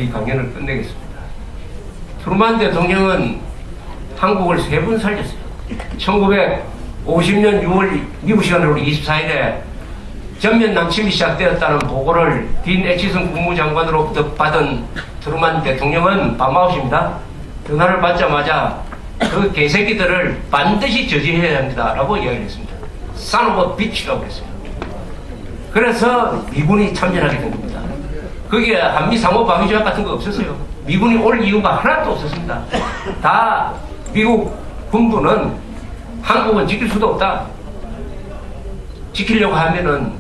이 강연을 끝내겠습니다. 트루만 대통령은 한국을 3번 살렸어요. 1950년 6월 미국 시간으로 24일에 전면 남침이 시작되었다는 보고를 딘 애치슨 국무장관으로부터 받은 트루만 대통령은 밤 9시입니다. 전화를 받자마자 그 개새끼들을 반드시 저지해야 합니다 라고 이야기를 했습니다. Son of a bitch라고 했어요. 그래서 미군이 참전하게 된 겁니다. 거기에 한미 상호 방위 조약 같은 거 없었어요. 미군이 올 이유가 하나도 없었습니다. 다 미국 군부는 한국은 지킬 수도 없다. 지키려고 하면은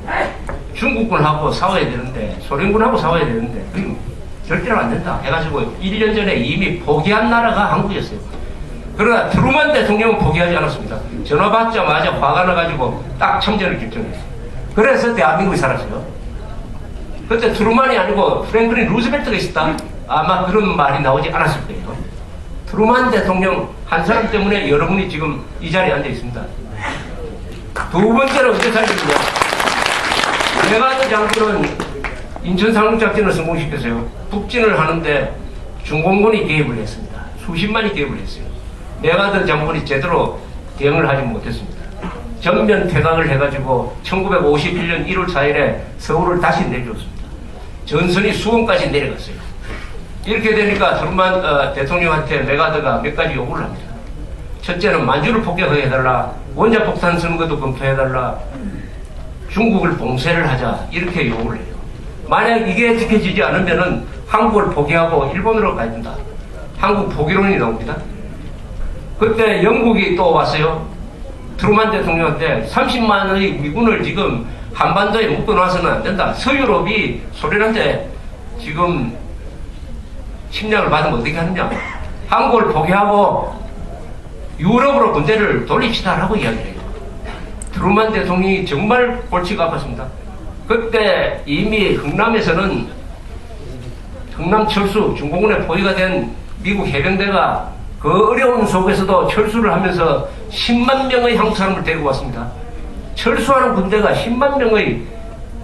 중국군하고 싸워야 되는데, 소련군하고 싸워야 되는데, 절대로 안 된다 해가지고 1년 전에 이미 포기한 나라가 한국이었어요. 그러나 트루만 대통령은 포기하지 않았습니다. 전화 받자마자 화가 나가지고 딱 참전을 결정했어요. 그래서 대한민국이 살았어요. 그때 트루만이 아니고 프랭클린 루즈벨트가 있었다. 아마 그런 말이 나오지 않았을 거예요. 트루만 대통령 한 사람 때문에 여러분이 지금 이 자리에 앉아 있습니다. 두 번째로 언제 살렸느냐. 메가더 장군은 인천 상륙작전을 성공시켰어요. 북진을 하는데 중공군이 개입을 했습니다. 수십만이 개입을 했어요. 메가더 장군이 제대로 대응을 하지 못했습니다. 전면 퇴각을 해가지고 1951년 1월 4일에 서울을 다시 내줬습니다. 전선이 수원까지 내려갔어요. 이렇게 되니까 트루만 대통령한테 메가더가 몇 가지 요구를 합니다. 첫째는 만주를 폭격해달라, 원자폭탄 쓰는 것도 검토해달라, 중국을 봉쇄를 하자, 이렇게 요구를 해요. 만약 이게 지켜지지 않으면은 한국을 포기하고 일본으로 가야 된다. 한국 포기론이 나옵니다. 그때 영국이 또 왔어요. 트루만 대통령한테 30만의 미군을 지금 한반도에 묶어놔서는 안 된다. 서유럽이 소련한테 지금 침략을 받으면 어떻게 하느냐. 한국을 포기하고 유럽으로 군대를 돌립시다라고 이야기를 해요. 트루만 대통령이 정말 골치가 아팠습니다. 그때 이미 흥남에서는 흥남철수, 중공군에 포위가 된 미국 해병대가 그 어려운 속에서도 철수를 하면서 10만 명의 한국 사람을 데리고 왔습니다. 철수하는 군대가 10만 명의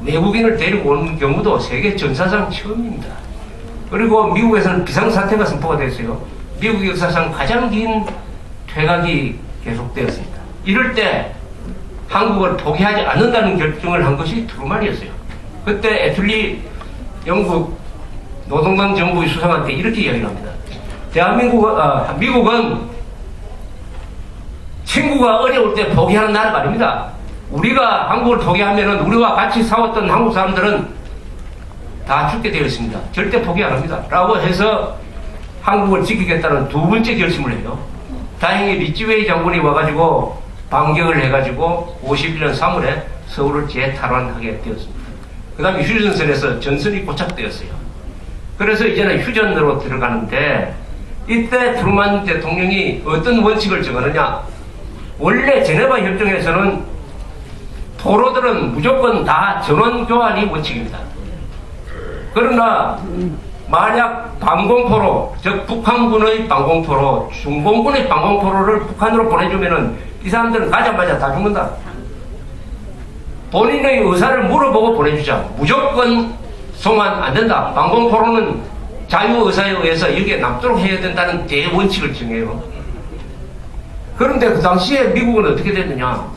내국인을 데리고 온 경우도 세계 전사상 처음입니다. 그리고 미국에서는 비상사태가 선포가 됐어요. 미국 역사상 가장 긴 퇴각이 계속되었습니다. 이럴 때 한국을 포기하지 않는다는 결정을 한 것이 트루만이었어요. 그때 애틀리 영국 노동당 정부의 수상한테 이렇게 이야기를 합니다. 미국은 친구가 어려울 때 포기하는 나라가 아닙니다. 우리가 한국을 포기하면은 우리와 같이 싸웠던 한국 사람들은 다 죽게 되어 있습니다. 절대 포기 안 합니다. 라고 해서 한국을 지키겠다는 두 번째 결심을 해요. 다행히 리찌웨이 장군이 와가지고 반격을 해가지고 51년 3월에 서울을 재탈환하게 되었습니다. 그 다음에 휴전선에서 전선이 고착되었어요. 그래서 이제는 휴전으로 들어가는데 이때 트루만 대통령이 어떤 원칙을 정하느냐. 원래 제네바 협정에서는 포로들은 무조건 다 전원 교환이 원칙입니다. 그러나 만약 방공포로, 즉 북한군의 방공포로, 중공군의 방공포로를 북한으로 보내주면은 이 사람들은 가자마자 다 죽는다. 본인의 의사를 물어보고 보내주자. 무조건 송환 안 된다. 방공포로는 자유의사에 의해서 여기에 남도록 해야 된다는 대원칙을 정해요. 그런데 그 당시에 미국은 어떻게 됐느냐.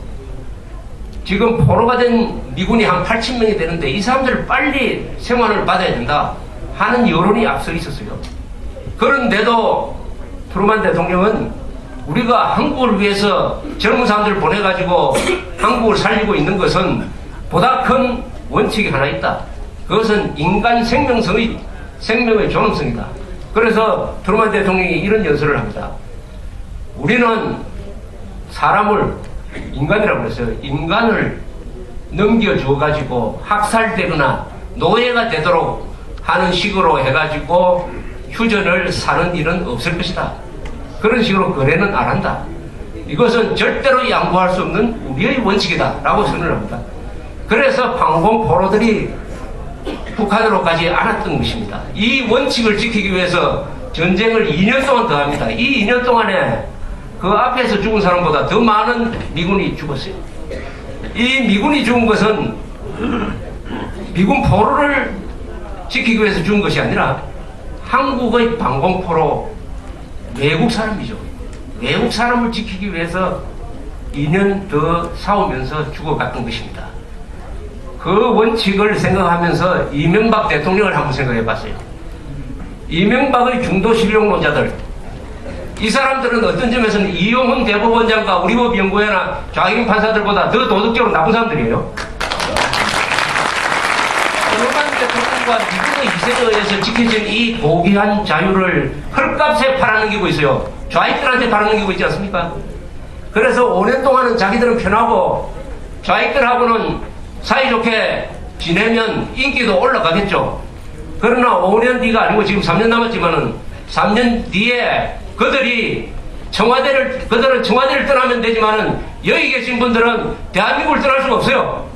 지금 포로가 된 미군이 한 8,000명이 되는데 이 사람들을 빨리 생환을 받아야 된다 하는 여론이 앞서 있었어요. 그런데도 트루만 대통령은 우리가 한국을 위해서 젊은 사람들을 보내가지고 한국을 살리고 있는 것은 보다 큰 원칙이 하나 있다. 그것은 인간 생명의 존엄성이다. 그래서 트루만 대통령이 이런 연설을 합니다. 우리는 사람을 인간이라고 그랬어요. 인간을 넘겨줘가지고 학살되거나 노예가 되도록 하는 식으로 해가지고 휴전을 사는 일은 없을 것이다. 그런 식으로 거래는 안 한다. 이것은 절대로 양보할 수 없는 우리의 원칙이다 라고 선언을 합니다. 그래서 방공포로들이 북한으로 가지 않았던 것입니다. 이 원칙을 지키기 위해서 전쟁을 2년 동안 더 합니다. 이 2년 동안에 그 앞에서 죽은 사람보다 더 많은 미군이 죽었어요. 이 미군이 죽은 것은 미군 포로를 지키기 위해서 죽은 것이 아니라 한국의 방공포로 외국 사람이죠. 외국 사람을 지키기 위해서 2년 더 싸우면서 죽어갔던 것입니다. 그 원칙을 생각하면서 이명박 대통령을 한번 생각해 봤어요. 이명박의 중도 실력론자들, 이 사람들은 어떤 점에서는 이용훈 대법원장과 우리법연구회나 좌익 판사들보다 더 도덕적으로 나쁜 사람들이에요. 오르만 대통령과 미국의 이세에 의해서 지켜진 이 고귀한 자유를 헐값에 팔아넘기고 있어요. 좌익들한테 팔아넘기고 있지 않습니까? 그래서 5년 동안은 자기들은 편하고 좌익들하고는 사이좋게 지내면 인기도 올라가겠죠. 그러나 5년 뒤가 아니고 지금 3년 남았지만은 3년 뒤에 그들은 청와대를 떠나면 되지만은 여기 계신 분들은 대한민국을 떠날 수가 없어요.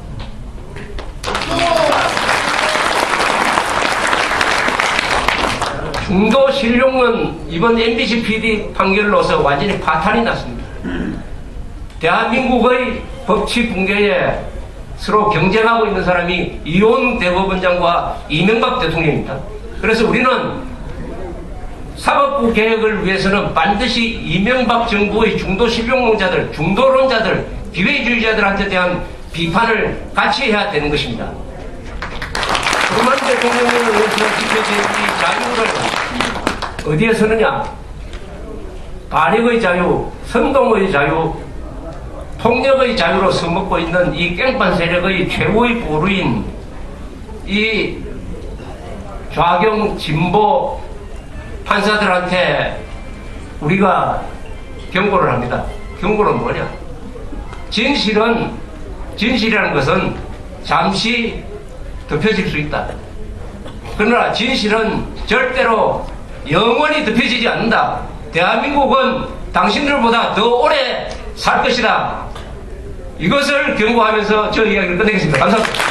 중도 실용은 이번 MBC PD 판결로서 완전히 파탄이 났습니다. 대한민국의 법치 붕괴에 서로 경쟁하고 있는 사람이 이용 대법원장과 이명박 대통령입니다. 그래서 우리는 사법부 개혁을 위해서는 반드시 이명박 정부의 중도 실용론자들, 중도론자들, 기회주의자들한테 대한 비판을 같이 해야 되는 것입니다. 오르만 대통령을 위해서 지켜진 이 자유를 어디에 서느냐? 반역의 자유, 선동의 자유, 폭력의 자유로 써먹고 있는 이 깽판 세력의 최고의 보루인 이 좌경 진보 판사들한테 우리가 경고를 합니다. 경고는 뭐냐? 진실이라는 것은 잠시 덮여질 수 있다. 그러나 진실은 절대로 영원히 덮여지지 않는다. 대한민국은 당신들보다 더 오래 살 것이다. 이것을 경고하면서 저 이야기를 끝내겠습니다. 감사합니다.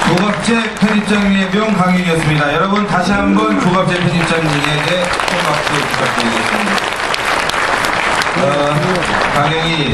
조갑재 편집장 예병 강윤이었습니다. 여러분 다시 한번 조갑재 편집장님에게 큰 박수 부탁드리겠습니다. 강영이